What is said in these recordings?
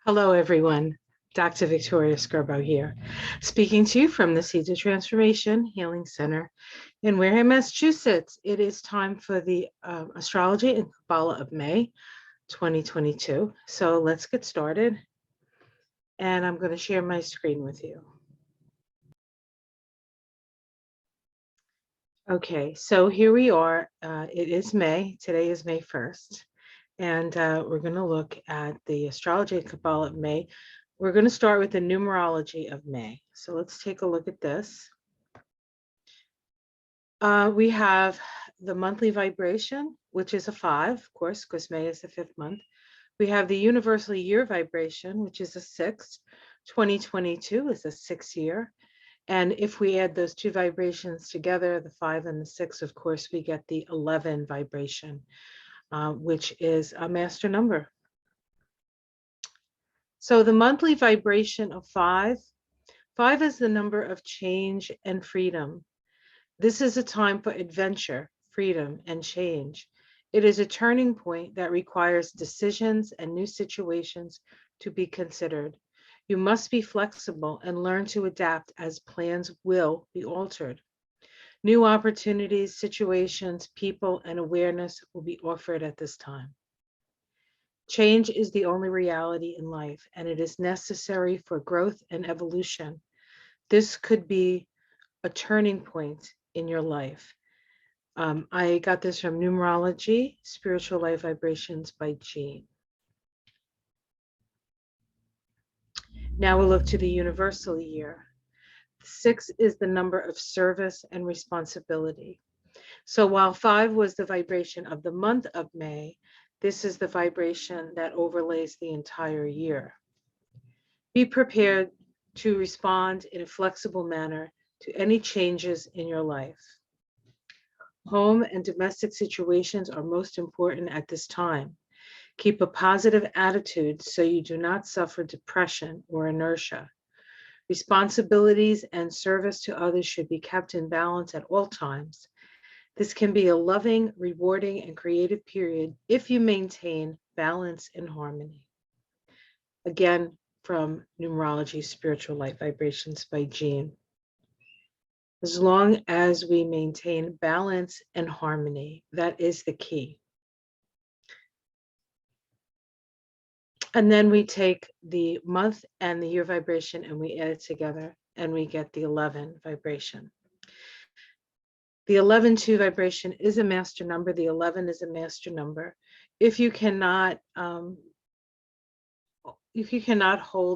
Hello, everyone. Dr. Victoria Scurbo here, speaking to you from the Seeds of Transformation Healing Center in Wareham, Massachusetts. It is time for the Astrology and Kabbalah of May 2022. So let's get started. And I'm going to share my screen with you. Okay, so here we are. It is May. Today is May 1st. And we're going to look at the Astrology Kabbalah of May. We're going to start with the Numerology of May. So let's take a look at this. We have the monthly vibration, which is a 5, of course, because May is the 5th month. We have the universal year vibration, which is a 6. 2022 is a 6 year. And if we add those two vibrations together, the 5 and the 6, of course, we get the 11 vibration. Which is a master number. So the monthly vibration of 5 is the number of change and freedom. This is a time for adventure, freedom, and change. It is a turning point that requires decisions and new situations to be considered. You must be flexible and learn to adapt as plans will be altered. New opportunities, situations, people, and awareness will be offered at this time. Change is the only reality in life, and it is necessary for growth and evolution. This could be a turning point in your life. I got this from Numerology, Spiritual Life Vibrations by Jean. Now we'll look to the universal year. 6 is the number of service and responsibility. So while 5 was the vibration of the month of May, this is the vibration that overlays the entire year. Be prepared to respond in a flexible manner to any changes in your life. Home and domestic situations are most important at this time. Keep a positive attitude so you do not suffer depression or inertia. Responsibilities and service to others should be kept in balance at all times. This can be a loving, rewarding, and creative period if you maintain balance and harmony. Again, from Numerology, Spiritual Light Vibrations by Jean. As long as we maintain balance and harmony, that is the key. And then we take the month and the year vibration and we add it together and we get the 11 vibration. The 11-2 vibration is a master number. The 11 is a master number. If you cannot hold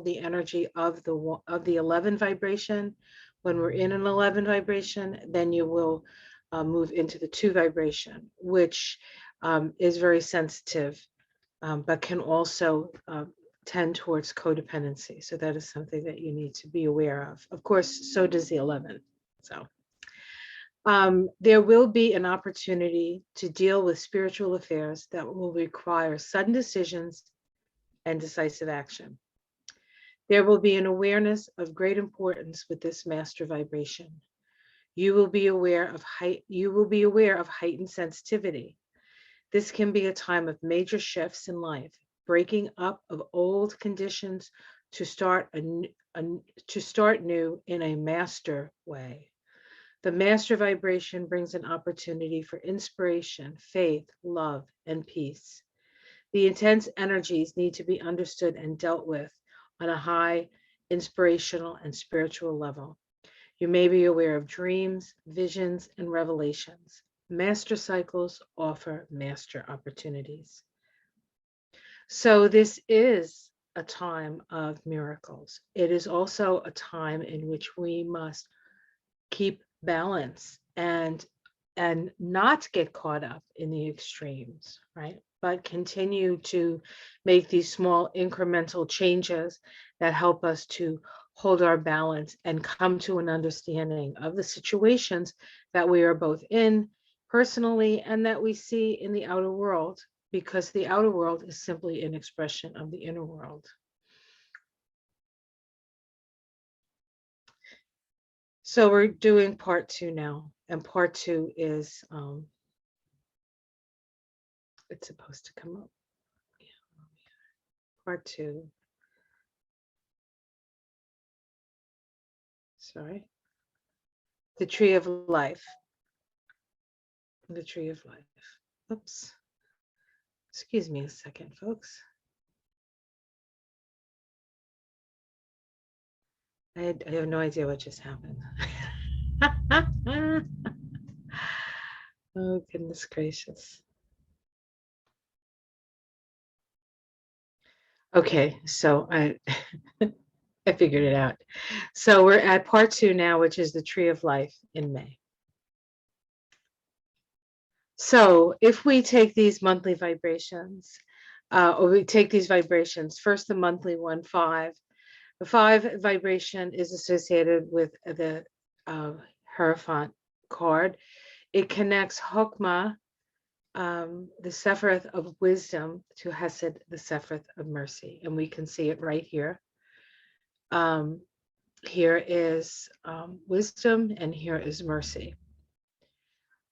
the energy of the 11 vibration, when we're in an 11 vibration, then you will move into the 2 vibration, which is very sensitive, but can also tend towards codependency. So that is something that you need to be aware of. Of course, so does the 11. So. There will be an opportunity to deal with spiritual affairs that will require sudden decisions and decisive action. There will be an awareness of great importance with this master vibration. You will be aware of heightened sensitivity. This can be a time of major shifts in life, breaking up of old conditions to start new in a master way. The master vibration brings an opportunity for inspiration, faith, love, and peace. The intense energies need to be understood and dealt with on a high inspirational and spiritual level. You may be aware of dreams, visions, and revelations. Master cycles offer master opportunities. So this is a time of miracles. It is also a time in which we must keep balance and not get caught up in the extremes, right? But continue to make these small incremental changes that help us to hold our balance and come to an understanding of the situations that we are both in personally and that we see in the outer world, because the outer world is simply an expression of the inner world. So we're doing part 2 now, and part 2 is, it's supposed to come up. Yeah. Part 2 sorry, the tree of life. The tree of life. Oops. Excuse me a second, folks. I have no idea what just happened. Oh, goodness gracious. Okay, so I I figured it out. So we're at part 2 now, which is the tree of life in May. So if we take these monthly vibrations, or we take these vibrations, first the monthly one, 5. The 5 vibration is associated with the Hierophant card. It connects Chokmah, the Sephiroth of wisdom, to Hesed, the Sephiroth of mercy. And we can see it right here. Here is wisdom, and here is mercy.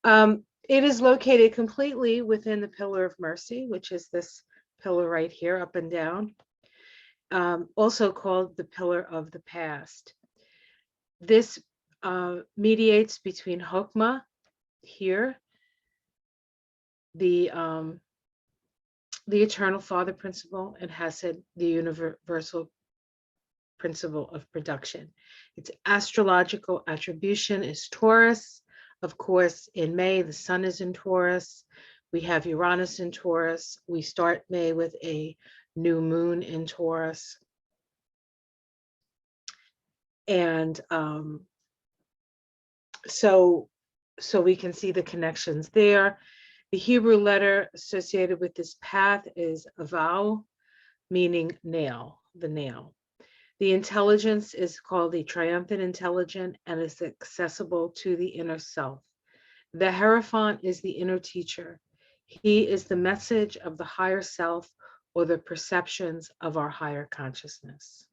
It is located completely within the pillar of mercy, which is this pillar right here, up and down, also called the pillar of the past. This mediates between Chokmah here, the eternal father principle, and Hesed, the universal principle of production. Its astrological attribution is Taurus. Of course, in May, the sun is in Taurus. We have Uranus in Taurus. We start May with a new moon in Taurus. And so we can see the connections there. The Hebrew letter associated with this path is Vav, meaning nail, the nail. The intelligence is called the triumphant intelligence and is accessible to the inner self. The Hierophant is the inner teacher. He is the message of the higher self or the perceptions of our higher consciousness.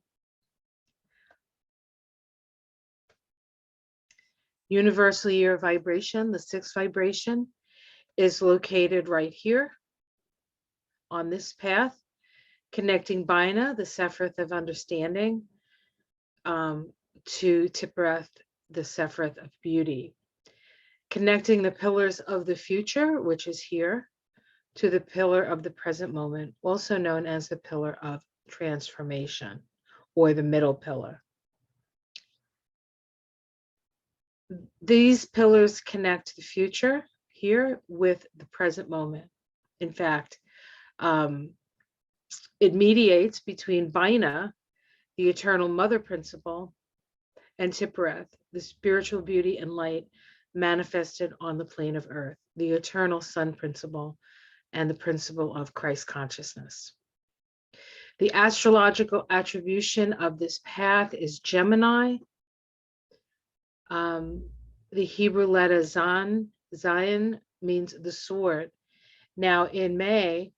Universal year vibration, the 6th vibration, is located right here on this path, connecting Bina, the Sephiroth of understanding, to Tiphareth, the Sephiroth of beauty, connecting the pillars of the future, which is here, to the pillar of the present moment, also known as the pillar of transformation, or the middle pillar. These pillars connect the future here with the present moment. In fact, it mediates between Bina, the eternal mother principle, and Tiphareth, the spiritual beauty and light manifested on the plane of earth, the eternal sun principle, and the principle of Christ consciousness. The astrological attribution of this path is Gemini. The Hebrew letter Zion means the sword. Now in May,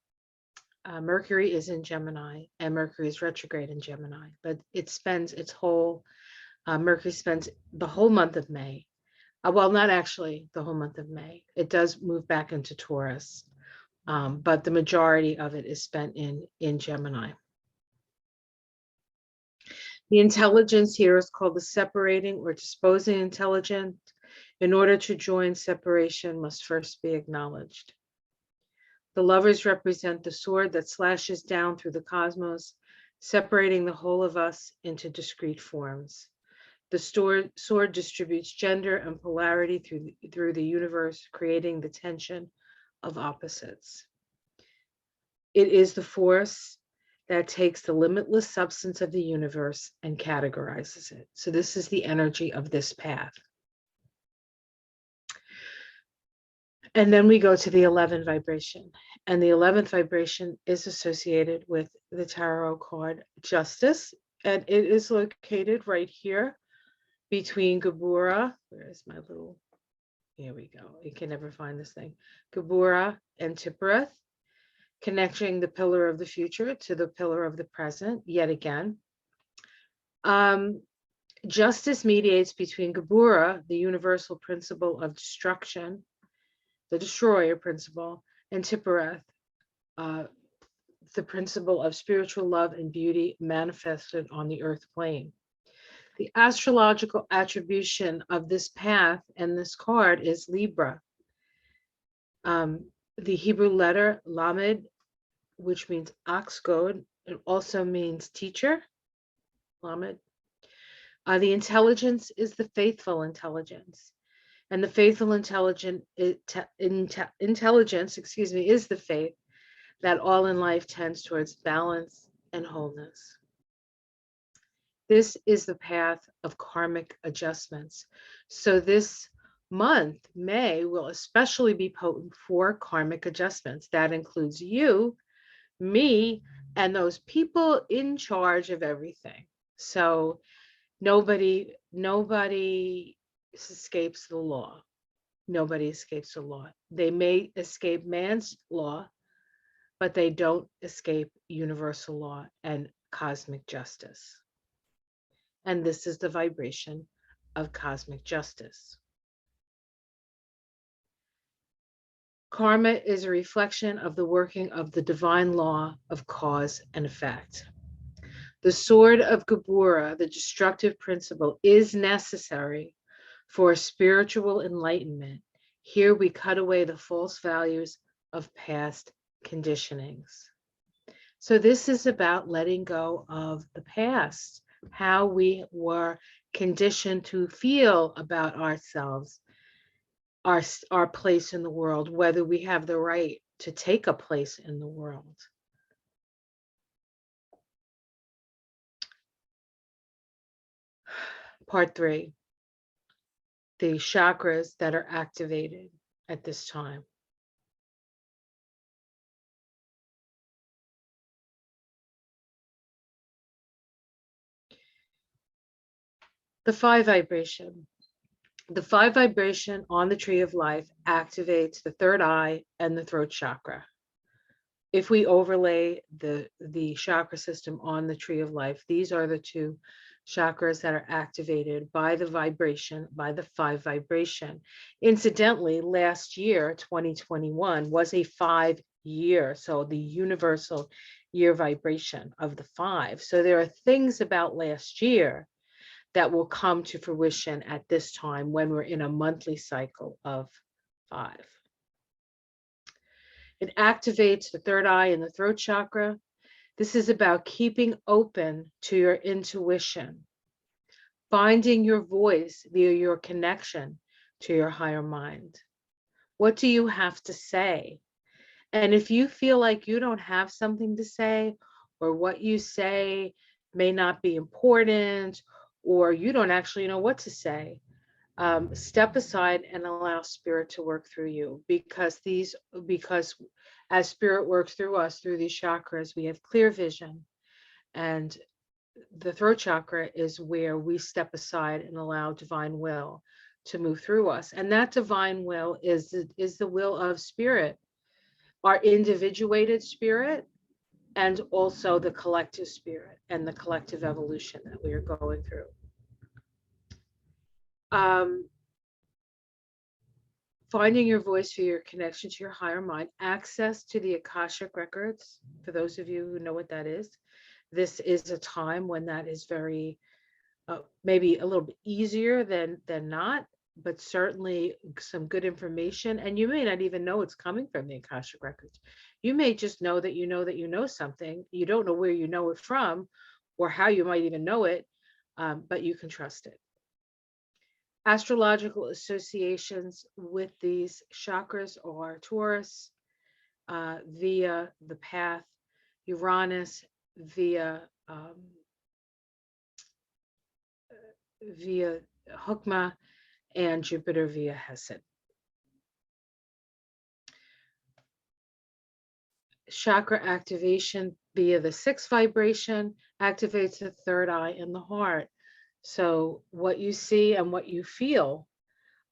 Mercury is in Gemini, and Mercury is retrograde in Gemini, but it spends its whole, Mercury spends the whole month of May. Well, not actually the whole month of May. It does move back into Taurus, but the majority of it is spent in Gemini. The intelligence here is called the separating or disposing intelligence. In order to join, separation must first be acknowledged. The lovers represent the sword that slashes down through the cosmos, separating the whole of us into discrete forms. The sword distributes gender and polarity through the universe, creating the tension of opposites. It is the force that takes the limitless substance of the universe and categorizes it. So this is the energy of this path. And then we go to the 11th vibration. And the 11th vibration is associated with the tarot card Justice. And it is located right here between Gabura. Where's my little, here we go. You can never find this thing. Gabura and Tiphareth, connecting the pillar of the future to the pillar of the present, yet again. Justice mediates between Gabura, the universal principle of destruction, the destroyer principle, and Tiphareth, the principle of spiritual love and beauty manifested on the earth plane. The astrological attribution of this path and this card is Libra. The Hebrew letter Lamed, which means ox goad, it also means teacher, Lamed. The intelligence is the faithful intelligence. And the faithful intelligence, is the faith that all in life tends towards balance and wholeness. This is the path of karmic adjustments. So this month, May, will especially be potent for karmic adjustments. That includes you, me, and those people in charge of everything. So nobody escapes the law. Nobody escapes the law. They may escape man's law, but they don't escape universal law and cosmic justice. And this is the vibration of cosmic justice. Karma is a reflection of the working of the divine law of cause and effect. The sword of Geburah, the destructive principle, is necessary for spiritual enlightenment. Here we cut away the false values of past conditionings. So this is about letting go of the past, how we were conditioned to feel about ourselves, our place in the world, whether we have the right to take a place in the world. Part 3, the chakras that are activated at this time. The 5 vibration. The 5 vibration on the tree of life activates the third eye and the throat chakra. If we overlay the chakra system on the tree of life, these are the 2 chakras that are activated by the vibration, by the 5 vibration. Incidentally, last year, 2021, was a 5 year, so the universal year vibration of the 5. So there are things about last year that will come to fruition at this time when we're in a monthly cycle of 5. It activates the third eye and the throat chakra. This is about keeping open to your intuition, finding your voice via your connection to your higher mind. What do you have to say? And if you feel like you don't have something to say, or what you say may not be important, or you don't actually know what to say, step aside and allow spirit to work through you, because as spirit works through us through these chakras, we have clear vision, and the throat chakra is where we step aside and allow divine will to move through us. And that divine will is the will of spirit, our individuated spirit, and also the collective spirit and the collective evolution that we are going through. Finding your voice through your connection to your higher mind, access to the Akashic records. For those of you who know what that is, this is a time when that is very, maybe a little bit easier than not, but certainly some good information. And you may not even know it's coming from the Akashic records. You may just know that you know something. You don't know where you know it from or how you might even know it, but you can trust it. Astrological associations with these chakras are Taurus via the path, Uranus via Hukma, and Jupiter via Hesed. Chakra activation via the 6th vibration activates the third eye and the heart. So what you see and what you feel,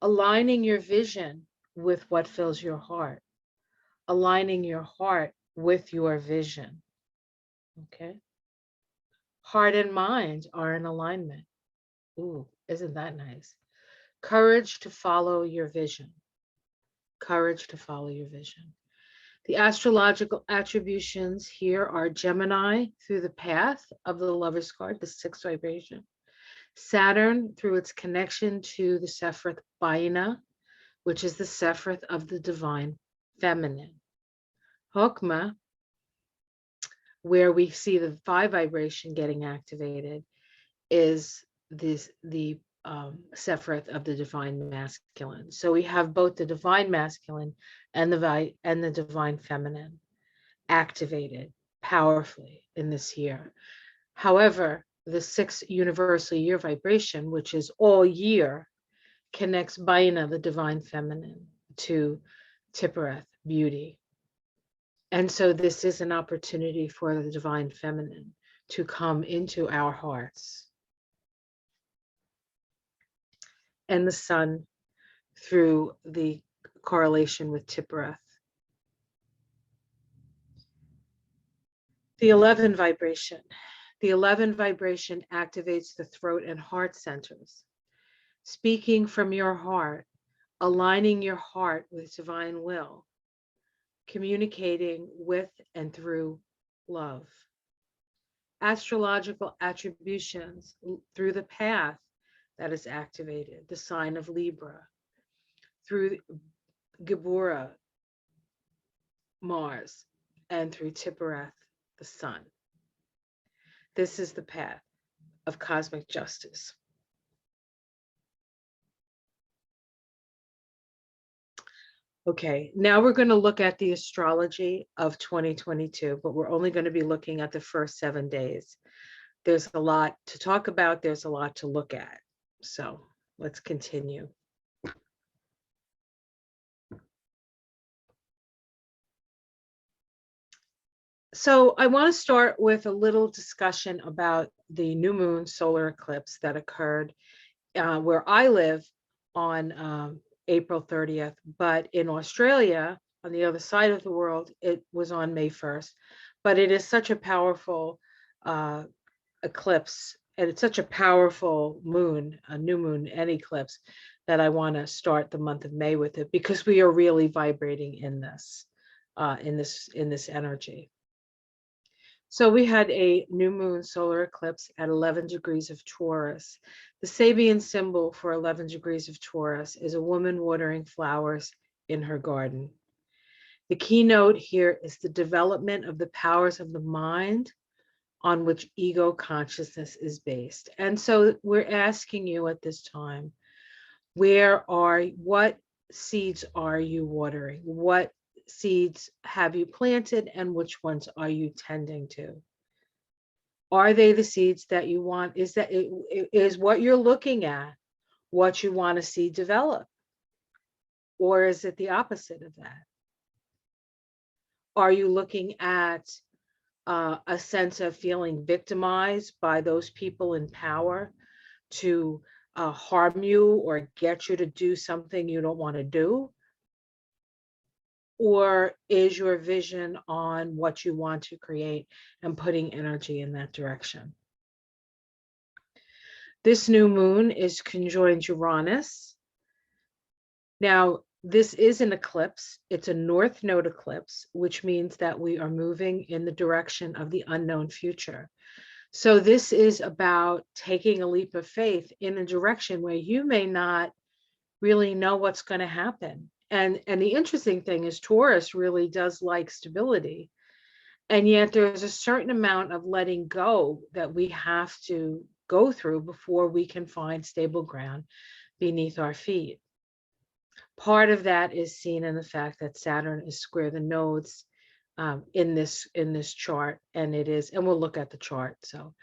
aligning your vision with what fills your heart, aligning your heart with your vision. Okay. Heart and mind are in alignment. Ooh, isn't that nice? Courage to follow your vision. Courage to follow your vision. The astrological attributions here are Gemini through the path of the Lover's card, the 6th vibration. Saturn, through its connection to the Sephiroth Baina, which is the Sephiroth of the divine feminine. Hokmah, where we see the 5 vibration getting activated, is the Sephiroth of the divine masculine. So we have both the divine masculine and the divine feminine activated powerfully in this year. However, the 6 universal year vibration, which is all year, connects Baina, the divine feminine, to Tiphareth, beauty. And so this is an opportunity for the divine feminine to come into our hearts. And the sun through the correlation with Tiphareth. The 11 vibration. The 11 vibration activates the throat and heart centers. Speaking from your heart, aligning your heart with divine will, communicating with and through love. Astrological attributions through the path that is activated, the sign of Libra, through Gebura, Mars, and through Tiphareth, the sun. This is the path of cosmic justice. Okay, now we're going to look at the astrology of 2022, but we're only going to be looking at the first 7 days. There's a lot to talk about. There's a lot to look at. So let's continue. So I want to start with a little discussion about the new moon solar eclipse that occurred where I live on April 30th, but in Australia, on the other side of the world, it was on May 1st. But it is such a powerful eclipse, and it's such a powerful moon, a new moon and eclipse, that I want to start the month of May with it, because we are really vibrating in this energy. So we had a new moon solar eclipse at 11 degrees of Taurus. The Sabian symbol for 11 degrees of Taurus is a woman watering flowers in her garden. The keynote here is the development of the powers of the mind on which ego consciousness is based. And so we're asking you at this time, what seeds are you watering? What seeds have you planted, and which ones are you tending to? Are they the seeds that you want? Is what you're looking at what you want to see develop? Or is it the opposite of that? Are you looking at a sense of feeling victimized by those people in power to harm you or get you to do something you don't want to do? Or is your vision on what you want to create and putting energy in that direction? This new moon is conjoined Uranus. Now, this is an eclipse. It's a north node eclipse, which means that we are moving in the direction of the unknown future. So this is about taking a leap of faith in a direction where you may not really know what's going to happen. And the interesting thing is Taurus really does like stability. And yet there's a certain amount of letting go that we have to go through before we can find stable ground beneath our feet. Part of that is seen in the fact that Saturn is square the nodes in this chart, and we'll look at the chart. So,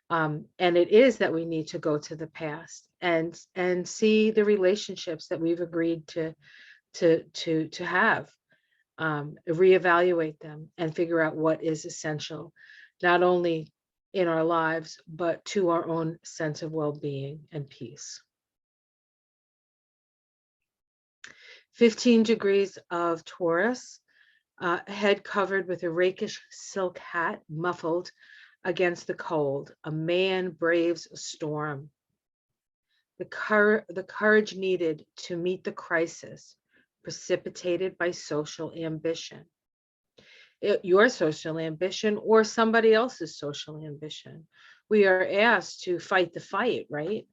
and it is that we need to go to the past and see the relationships that we've agreed to have, reevaluate them and figure out what is essential, not only in our lives, but to our own sense of well-being and peace. 15 degrees of Taurus, head covered with a rakish silk hat, muffled against the cold. A man braves a storm. The courage needed to meet the crisis precipitated by social ambition. Your social ambition or somebody else's social ambition. We are asked to fight the fight, right?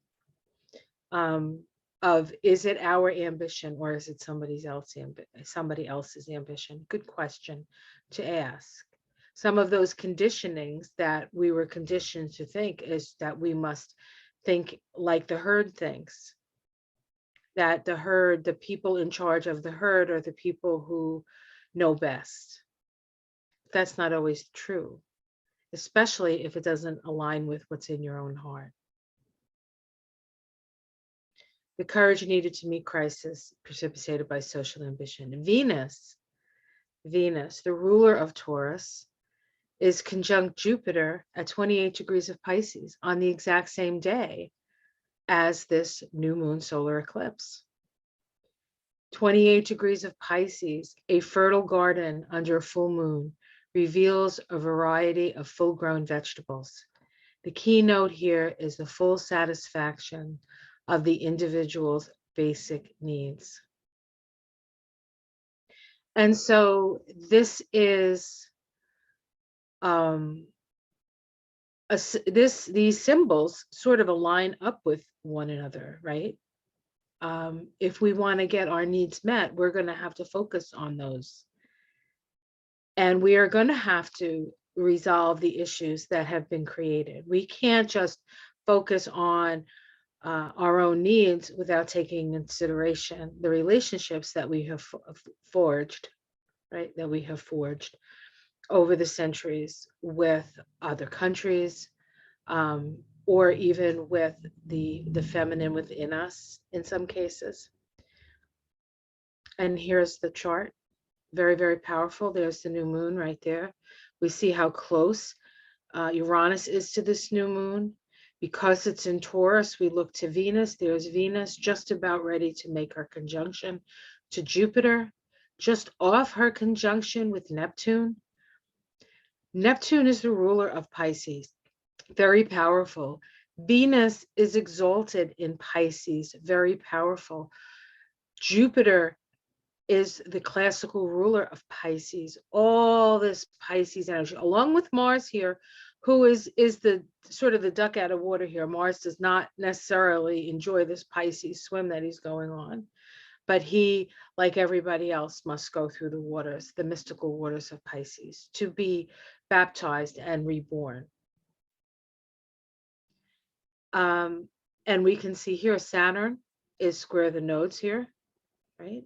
of, is it our ambition or is it somebody else's ambition? Good question to ask. Some of those conditionings that we were conditioned to think is that we must think like the herd thinks, that the herd, the people in charge of the herd are the people who know best. That's not always true, especially if it doesn't align with what's in your own heart. The courage needed to meet crisis precipitated by social ambition. Venus, the ruler of Taurus, is conjunct Jupiter at 28 degrees of Pisces on the exact same day as this new moon solar eclipse. 28 degrees of Pisces, a fertile garden under a full moon, reveals a variety of full-grown vegetables. The keynote here is the full satisfaction of the individual's basic needs. And so this is these symbols sort of align up with one another, right? If we want to get our needs met, we're going to have to focus on those. And we are going to have to resolve the issues that have been created. We can't just focus on our own needs without taking into consideration the relationships that we have forged, right? That we have forged over the centuries with other countries, or even with the feminine within us in some cases. And here's the chart. Very, very powerful. There's the new moon right there. We see how close Uranus is to this new moon. Because it's in Taurus, we look to Venus. There's Venus just about ready to make her conjunction to Jupiter, just off her conjunction with Neptune. Neptune is the ruler of Pisces, very powerful. Venus is exalted in Pisces, very powerful. Jupiter is the classical ruler of Pisces. All this Pisces energy, along with Mars here, who is the sort of the duck out of water here. Mars does not necessarily enjoy this Pisces swim that he's going on, but he, like everybody else, must go through the waters, the mystical waters of Pisces, to be baptized and reborn. And we can see here Saturn is square the nodes here, right?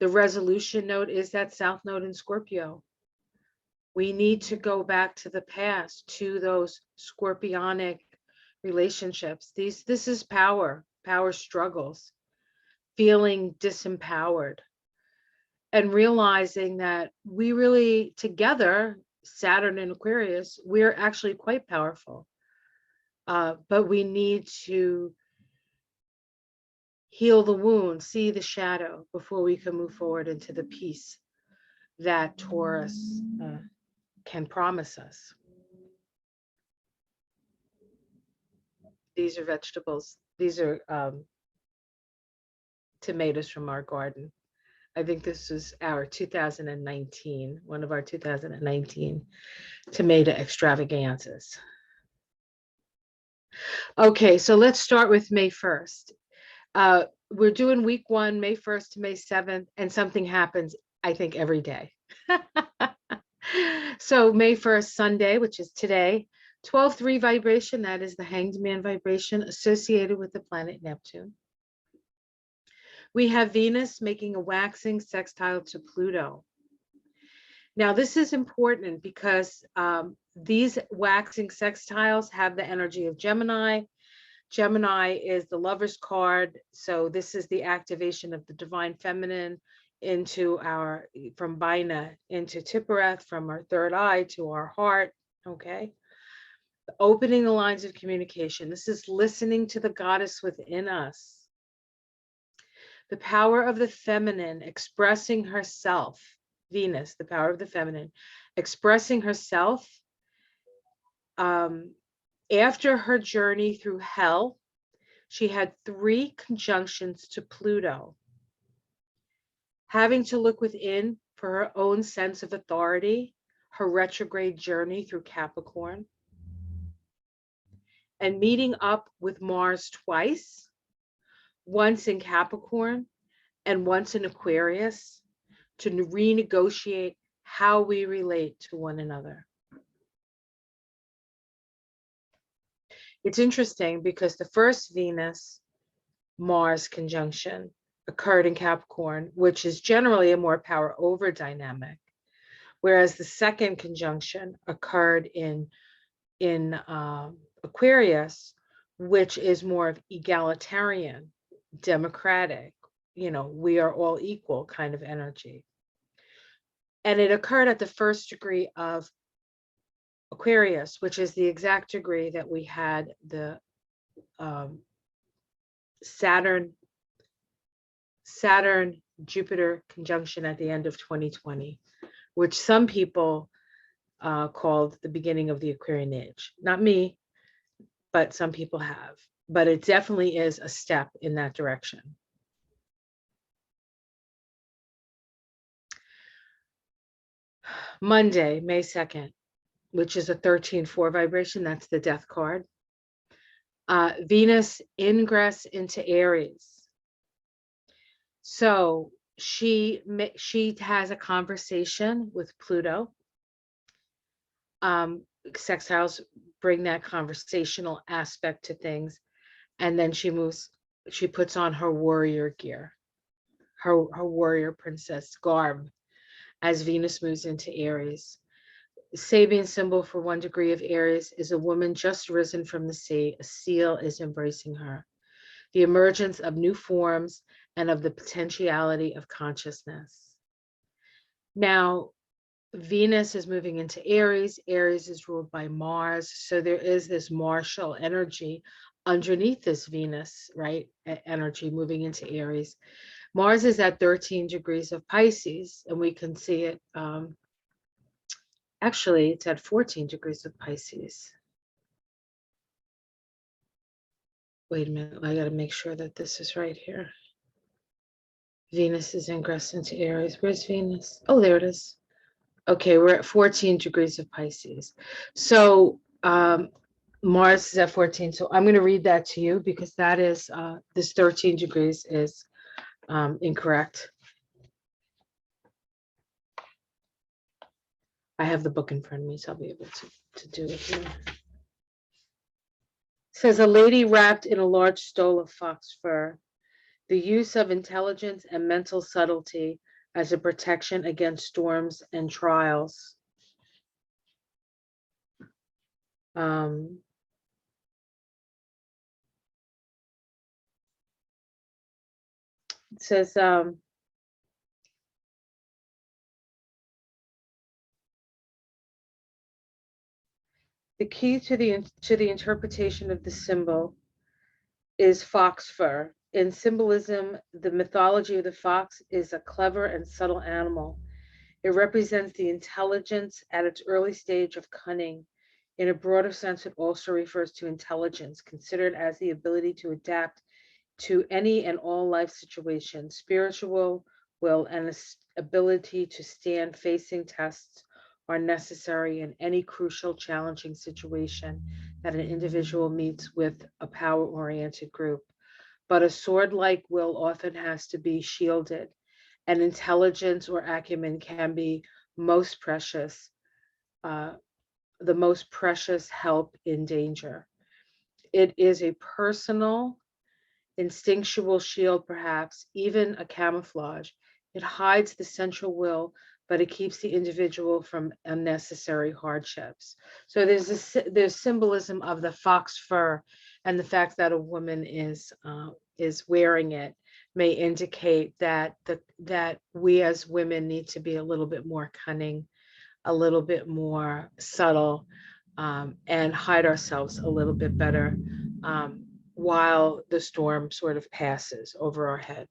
The resolution node is that south node in Scorpio. We need to go back to the past, to those scorpionic relationships. This is power struggles, feeling disempowered, and realizing that we really, together, Saturn and Aquarius, we're actually quite powerful. But we need to heal the wound, see the shadow before we can move forward into the peace that Taurus can promise us. These are vegetables. These are tomatoes from our garden. I think this is our 2019, one of our 2019 tomato extravaganzas. Okay, so let's start with May 1st. We're doing week 1, May 1st to May 7th, and something happens, I think, every day. So May 1st, Sunday, which is today, 12.3 vibration, that is the Hanged Man vibration associated with the planet Neptune. We have Venus making a waxing sextile to Pluto. Now, this is important because these waxing sextiles have the energy of Gemini. Gemini is the Lover's card. So this is the activation of the divine feminine into from Bina into Tippereth, from our third eye to our heart, okay? Opening the lines of communication. This is listening to the goddess within us. The power of the feminine expressing herself, Venus, the power of the feminine, expressing herself after her journey through hell. She had 3 conjunctions to Pluto, having to look within for her own sense of authority, her retrograde journey through Capricorn, and meeting up with Mars twice, once in Capricorn and once in Aquarius, to renegotiate how we relate to one another. It's interesting because the first Venus-Mars conjunction occurred in Capricorn, which is generally a more power over dynamic, whereas the second conjunction occurred in Aquarius, which is more of egalitarian, democratic, we are all equal kind of energy. And it occurred at the first degree of Aquarius, which is the exact degree that we had the Saturn Jupiter conjunction at the end of 2020, which some people called the beginning of the Aquarian age. Not me, but some people have. But it definitely is a step in that direction. Monday, May 2nd, which is a 13-4 vibration. That's the death card. Venus ingress into Aries. So she has a conversation with Pluto. Sextiles bring that conversational aspect to things. And then she puts on her warrior gear, her warrior princess garb as Venus moves into Aries. The Sabian symbol for 1 degree of Aries is a woman just risen from the sea. A seal is embracing her. The emergence of new forms and of the potentiality of consciousness. Now, Venus is moving into Aries. Aries is ruled by Mars. So there is this martial energy underneath this Venus, right? Energy moving into Aries. Mars is at 13 degrees of Pisces, and we can see it. Actually, it's at 14 degrees of Pisces. Wait a minute, I got to make sure that this is right here. Venus is ingress into Aries. Where's Venus? Oh, there it is. Okay, we're at 14 degrees of Pisces. So Mars is at 14. So I'm going to read that to you because that is, this 13 degrees is incorrect. I have the book in front of me, so I'll be able to do it here. It says, a lady wrapped in a large stole of fox fur. The use of intelligence and mental subtlety as a protection against storms and trials. It says, the key to the interpretation of the symbol is fox fur. In symbolism, the mythology of the fox is a clever and subtle animal. It represents the intelligence at its early stage of cunning. In a broader sense, it also refers to intelligence, considered as the ability to adapt to any and all life situations. Spiritual will and ability to stand facing tests are necessary in any crucial, challenging situation that an individual meets with a power-oriented group. But a sword-like will often has to be shielded, and intelligence or acumen can be most precious, the most precious help in danger. It is a personal, instinctual shield, perhaps even a camouflage. It hides the central will, but it keeps the individual from unnecessary hardships. So there's symbolism of the fox fur, and the fact that a woman is wearing it may indicate that that we as women need to be a little bit more cunning, a little bit more subtle, and hide ourselves a little bit better while the storm sort of passes over our head.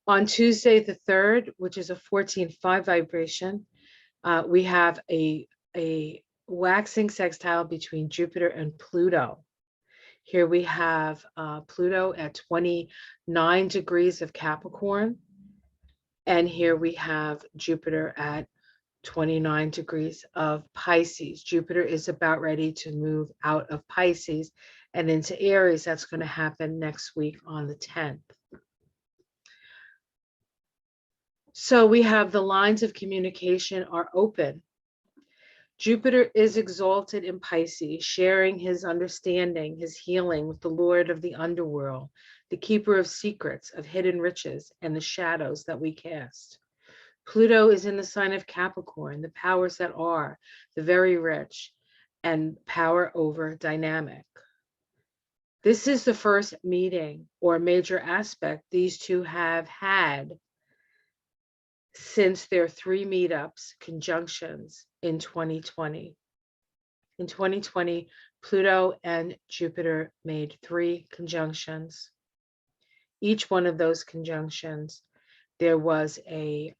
On Tuesday the 3rd, which is a 14-5 vibration, we have a waxing sextile between Jupiter and Pluto. Here we have Pluto at 29 degrees of Capricorn, and here we have Jupiter at 29 degrees of Pisces. Jupiter is about ready to move out of Pisces And into Aries, that's going to happen next week on the 10th. So we have the lines of communication are open. Jupiter is exalted in Pisces, sharing his understanding, his healing with the Lord of the underworld, the keeper of secrets, of hidden riches, and the shadows that we cast. Pluto is in the sign of Capricorn, the powers that are, the very rich, and power over dynamic. This is the first meeting or major aspect these two have had since their 3 meetups, conjunctions in 2020. In 2020, Pluto and Jupiter made 3 conjunctions. Each one of those conjunctions, there was a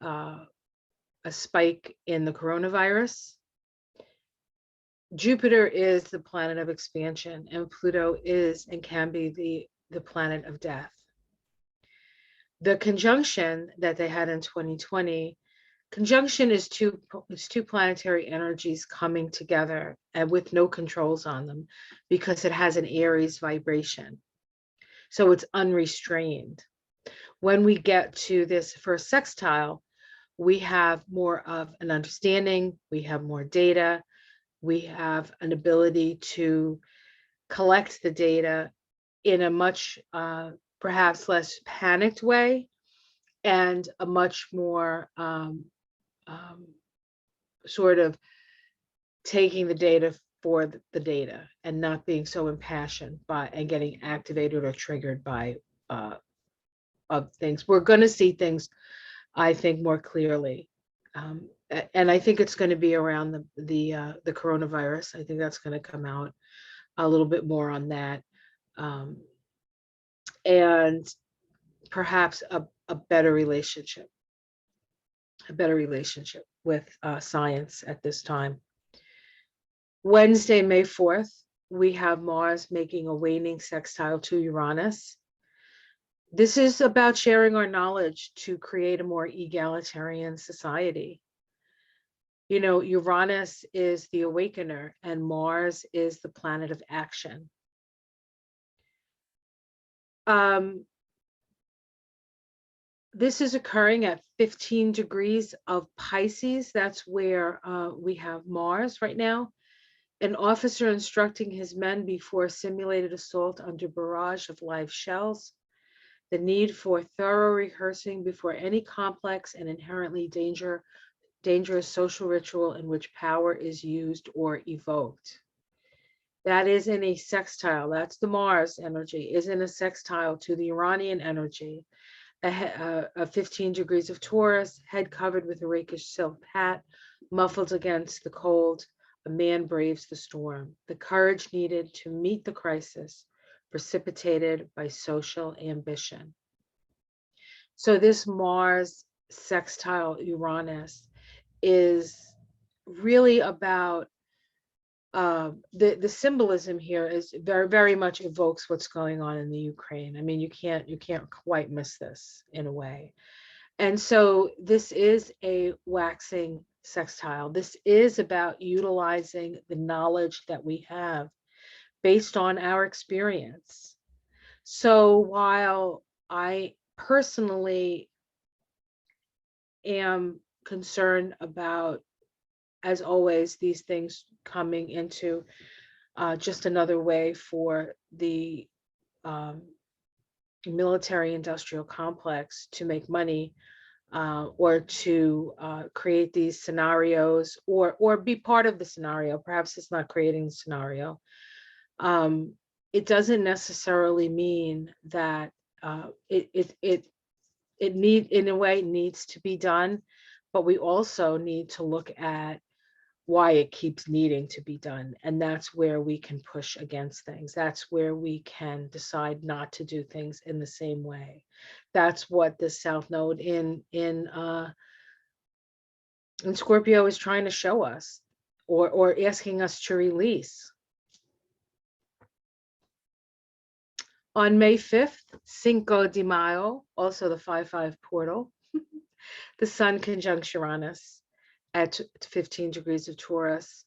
spike in the coronavirus. Jupiter is the planet of expansion, and Pluto is and can be the planet of death. The conjunction that they had in 2020, conjunction is two planetary energies coming together and with no controls on them, because it has an Aries vibration. So it's unrestrained. When we get to this first sextile, we have more of an understanding, we have more data, we have an ability to collect the data in a much perhaps less panicked way, and a much more sort of taking the data for the data and not being so impassioned by and getting activated or triggered by of things. We're going to see things, I think, more clearly. And I think it's going to be around the coronavirus. I think that's going to come out a little bit more on that. And perhaps a better relationship with science at this time. Wednesday, May 4th, we have Mars making a waning sextile to Uranus. This is about sharing our knowledge to create a more egalitarian society. You know, Uranus is the awakener and Mars is the planet of action. This is occurring at 15 degrees of Pisces. That's where we have Mars right now. An officer instructing his men before simulated assault under barrage of live shells. The need for thorough rehearsing before any complex and inherently dangerous social ritual in which power is used or evoked. That is in a sextile. That's the Mars energy, is in a sextile to the Uranian energy. A 15 degrees of Taurus, head covered with a rakish silk hat, muffled against the cold. A man braves the storm. The courage needed to meet the crisis, precipitated by social ambition. So this Mars sextile Uranus is really about the symbolism here is very much evokes what's going on in the Ukraine. I mean, you can't quite miss this in a way. And so this is a waxing sextile. This is about utilizing the knowledge that we have based on our experience. So while I personally am concerned about, as always, these things coming into just another way for the military industrial complex to make money, or to create these scenarios, or be part of the scenario. Perhaps it's not creating the scenario. It doesn't necessarily mean that it in a way needs to be done, but we also need to look at why it keeps needing to be done. And that's where we can push against things. That's where we can decide not to do things in the same way. That's what the South Node in Scorpio is trying to show us, or asking us to release. On May 5th, Cinco de Mayo, also the 5-5 portal, the Sun conjunct Uranus at 15 degrees of Taurus.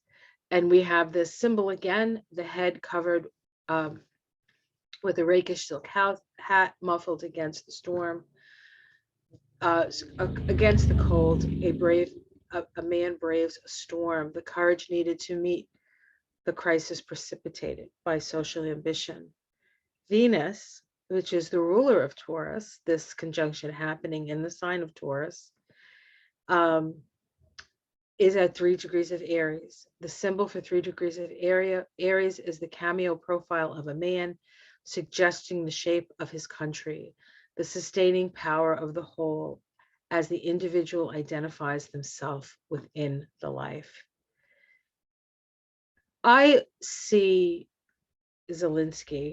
And we have this symbol again, the head covered with a rakish silk hat muffled against the storm, against the cold. A man braves a storm, the courage needed to meet the crisis precipitated by social ambition. Venus, which is the ruler of Taurus, this conjunction happening in the sign of Taurus, is at 3 degrees of Aries. The symbol for 3 degrees of Aries is the cameo profile of a man, suggesting the shape of his country, the sustaining power of the whole as the individual identifies themselves within the life. I see Volodymyr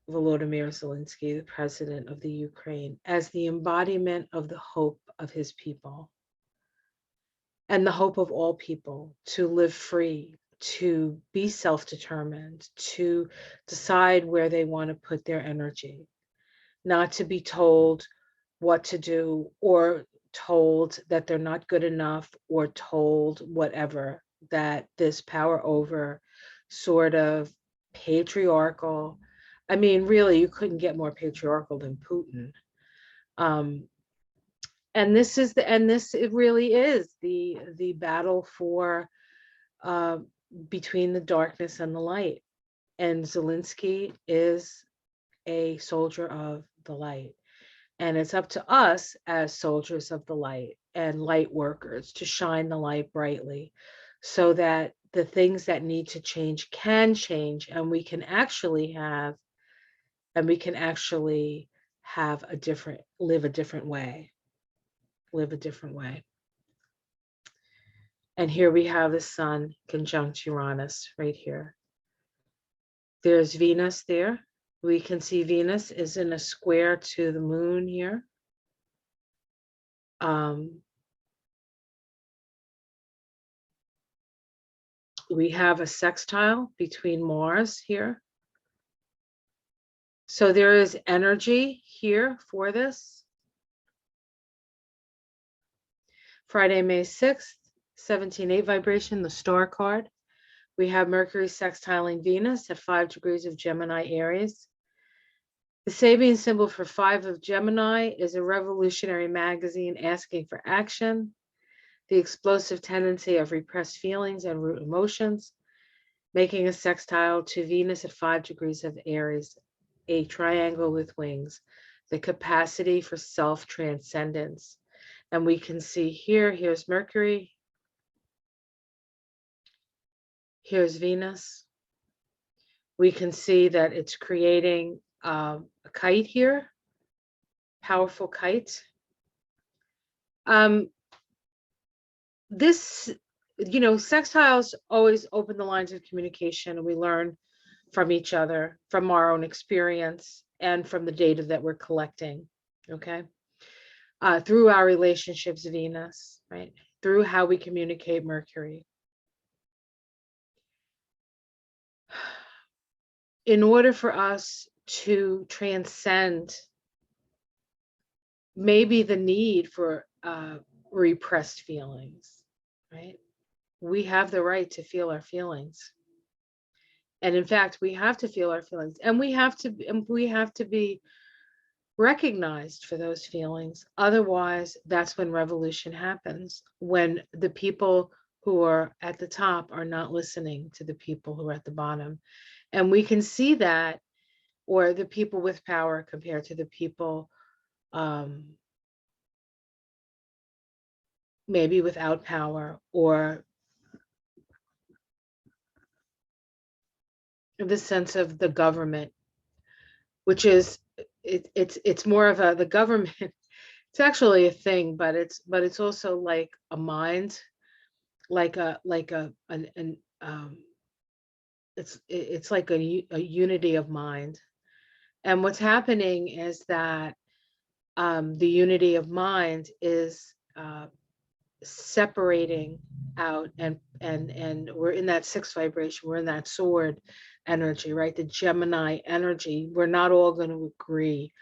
Zelensky, the president of the Ukraine, as the embodiment of the hope of his people and the hope of all people to live free, to be self-determined, to decide where they want to put their energy, not to be told what to do or told that they're not good enough or told whatever, that this power over sort of patriarchal, I mean, really, you couldn't get more patriarchal than Putin. And this it really is the battle for between the darkness and the light. And Zelensky is a soldier of the light. And it's up to us as soldiers of the light and light workers to shine the light brightly so that the things that need to change can change, and we can actually have a different, live a different way. And here we have the sun conjunct Uranus right here. There's Venus there. We can see Venus is in a square to the moon here. We have a sextile between Mars here. So there is energy here for this. Friday, May 6th, 17.8 vibration, the star card. We have Mercury sextiling Venus at 5 degrees of Gemini Aries. The Sabian symbol for 5 of Gemini is a revolutionary magazine asking for action, the explosive tendency of repressed feelings and root emotions, making a sextile to Venus at 5 degrees of Aries, a triangle with wings, the capacity for self-transcendence. And we can see here, here's Mercury, here's Venus. We can see that it's creating a kite here, powerful kite. This, sextiles always open the lines of communication, and we learn from each other, from our own experience, and from the data that we're collecting, okay? Through our relationships, Venus, right? Through how we communicate, Mercury. In order for us to transcend maybe the need for repressed feelings, right? We have the right to feel our feelings. And in fact, we have to feel our feelings, and we have to be recognized for those feelings. Otherwise, that's when revolution happens, when the people who are at the top are not listening to the people who are at the bottom. And we can see that, or the people with power compared to the people maybe without power, or the sense of the government, which is it's more of the government. It's actually a thing, but it's also like a mind, it's like a unity of mind. And what's happening is that the unity of mind is separating out, and we're in that 6th vibration, we're in that sword energy, right? The Gemini energy. We're not all going to agree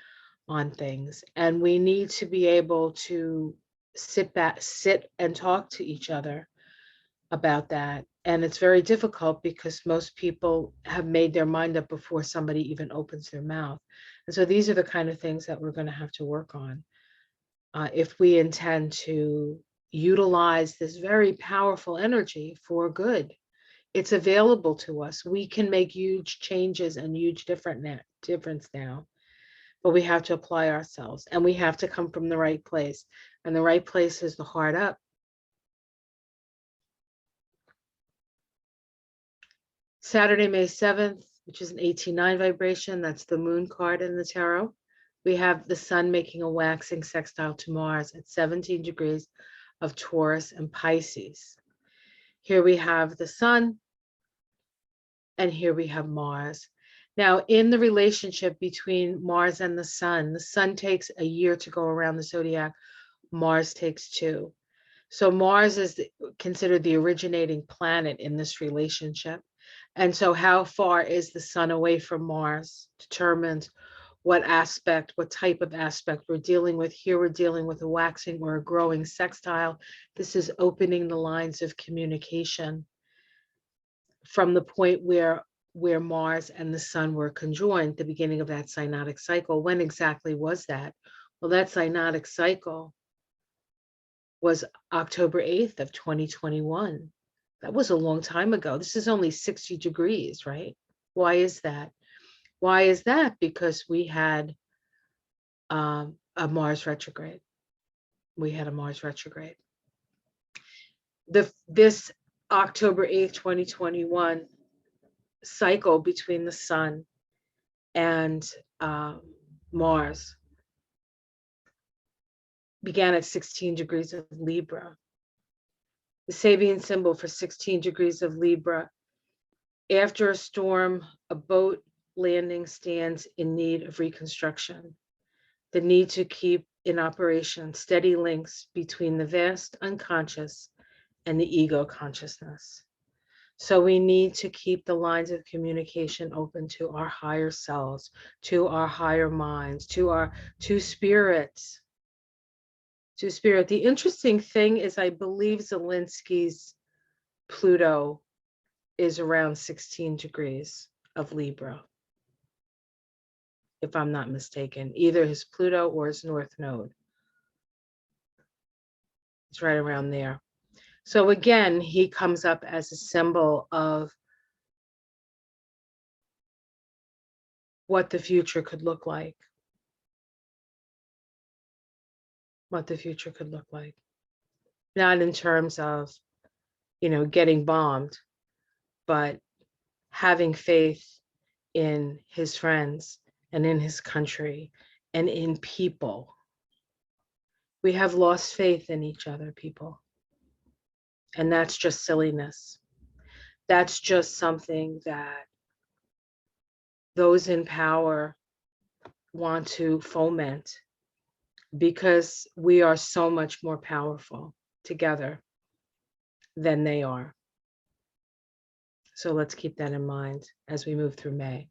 on things, and we need to be able to sit and talk to each other about that. And it's very difficult because most people have made their mind up before somebody even opens their mouth. And so these are the kind of things that we're going to have to work on if we intend to utilize this very powerful energy for good. It's available to us. We can make huge changes and huge difference now, but we have to apply ourselves and we have to come from the right place. And the right place is the heart up. Saturday, May 7th, which is an 18-9 vibration. That's the moon card in the tarot. We have the sun making a waxing sextile to Mars at 17 degrees of Taurus and Pisces. Here we have the sun, and here we have Mars. Now, in the relationship between Mars and the sun takes a year to go around the zodiac. Mars takes 2. So Mars is considered the originating planet in this relationship. And so how far is the sun away from Mars determines what type of aspect we're dealing with. Here we're dealing with a waxing or a growing sextile. This is opening the lines of communication from the point where Mars and the sun were conjoined, the beginning of that synodic cycle. When exactly was that? Well, that synodic cycle was October 8th of 2021. That was a long time ago. This is only 60 degrees, right? Why is that? Why is that? Because we had a Mars retrograde. We had a Mars retrograde. This October 8th, 2021 cycle between the sun and Mars began at 16 degrees of Libra. The Sabian symbol for 16 degrees of Libra. After a storm, a boat landing stands in need of reconstruction. The need to keep in operation steady links between the vast unconscious and the ego consciousness. So we need to keep the lines of communication open to our higher selves, to our higher minds, to spirits. To spirit. The interesting thing is I believe Zelensky's Pluto is around 16 degrees of Libra, if I'm not mistaken, either his Pluto or his North Node. It's right around there. So again, he comes up as a symbol of what the future could look like. What the future could look like. Not in terms of, getting bombed, but having faith in his friends and in his country and in people. We have lost faith in each other, people. And that's just silliness. That's just something that those in power want to foment because we are so much more powerful together than they are. So let's keep that in mind as we move through May.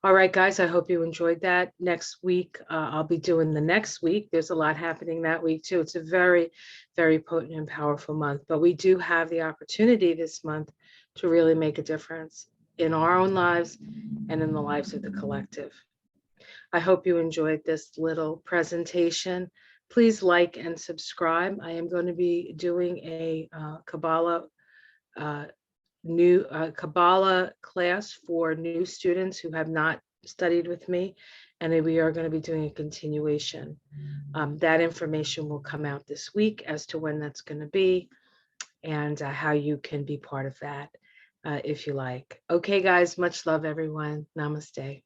All right, guys, I hope you enjoyed that. Next week, I'll be doing the next week. There's a lot happening that week, too. It's a very, very potent and powerful month. But we do have the opportunity this month to really make a difference in our own lives and in the lives of the collective. I hope you enjoyed this little presentation. Please like and subscribe. I am going to be doing a Kabbalah Kabbalah class for new students who have not studied with me, and we are going to be doing a continuation. That information will come out this week as to when that's going to be and how you can be part of that if you like. Okay, guys, much love, everyone. Namaste.